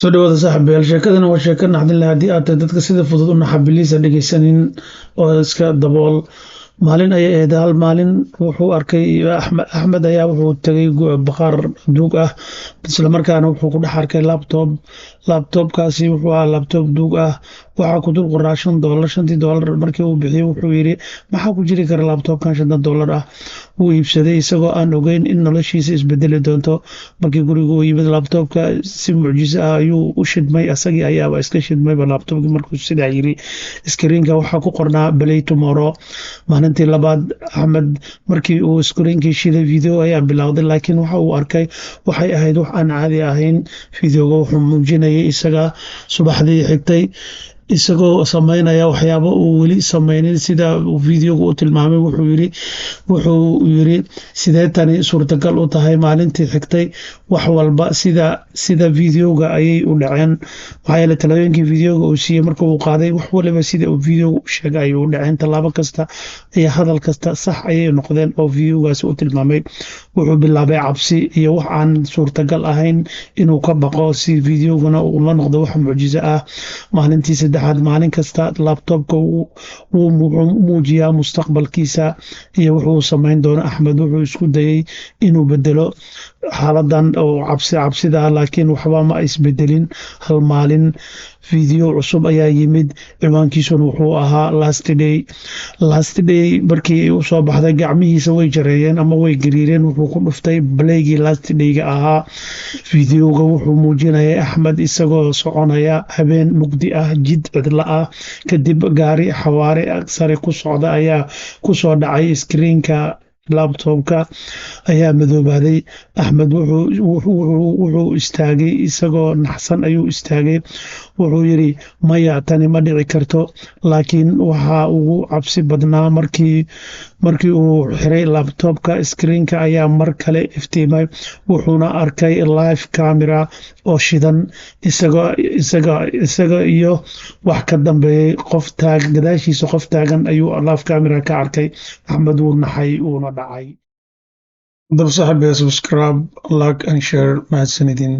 soo dhawaada saaxiibayaal sheekadana waa sheeko naxdin leh haddii aad tahay dadka sida fudud u naxabiliisa dhegaysanin oo iska dabool maalin ayay ahayd hal maalin wuxuu arkay axmed ayaa wuxuu tegay baqaar duug ah islamarkaana wuxuu ku dhex arkay labtobkaasi wuxuu ahaa labtob duug ah waxaa ku dul qoraa $5 markii uu bixiyey wuxuu yidhi maxaa ku jiri kara labtobkan $5 ah wuu iibsaday isagoo aan ogeyn in noloshiisa isbedeli doonto markii guriga uu yimid labtobka si mucjiso ah ayuu u shidmay asagii ayaaba iska shidmayba labtobkii markuu sidaa yiri iskriinka waxaa ku qornaa play tomorrow maalintii labaad axmed markii uu iskriinkii shiday video ayaa bilowday laakiin waxa uu arkay waxay ahayd wax aan caadi ahayn videoga wuxuu muujinayay isaga subaxdii xigtay isagoo sameynaya waxyaabo uu weli sameynin sida videoga u tilmaamay wuxuu yiri sidee tani suurtagal u tahay maalintii xigtay wax walba sida videoga ayay u dhaceen maxaa yeelay talooyinkii videoga uu siiyey marka uu qaaday wax waliba sida uu videoga u sheegay ayay u dhaceen tallaabo kasta iyo hadal kasta sax ayay noqdeen oo videogaasi u tilmaamay wuxuu bilaabay cabsi iyo wax aan suurtagal ahayn inuu ka baqo si videogana uu la noqdo wax mucjiso ah maalintii saddexaad maalin kasta labtobka wuu muujiyaa mustaqbalkiisa iyo wuxuu sameyn doono axmed wuxuu isku dayay inuu bedelo xaaladan oo cabsida laakiin waxba ma isbedelin hal maalin video cusub ayaa yimid ciwaankiisuna wuxuu ahaa last day markii uu soo baxday gacmihiisa way jareeyeen ama way gariireen wuxuu ku dhuftay balaygii last dayga ahaa videoga wuxuu muujinayay axmed isagoo soconaya habeen mugdi ah jid cidla ah kadib gaari xawaare sare ku socda ayaa ku soo dhacay iskriinka labtobka ayaa madoobaaday axmed wuxuu istaagay isagoo naxsan ayuu istaagay wuxuu yiri maya tani ma dhici karto laakiin waxa ugu cabsi badnaa markii uu xiray labtobka iskriinka ayaa mar kale iftiimay wuxuuna arkay live camera oo shidan isaga iyo wax ka dambeeyay gadaashiisa qof taagan ayuu live camera ka arkay axmed wuu naxay uuna dhacay. subscribe, like and share mahadsanidin.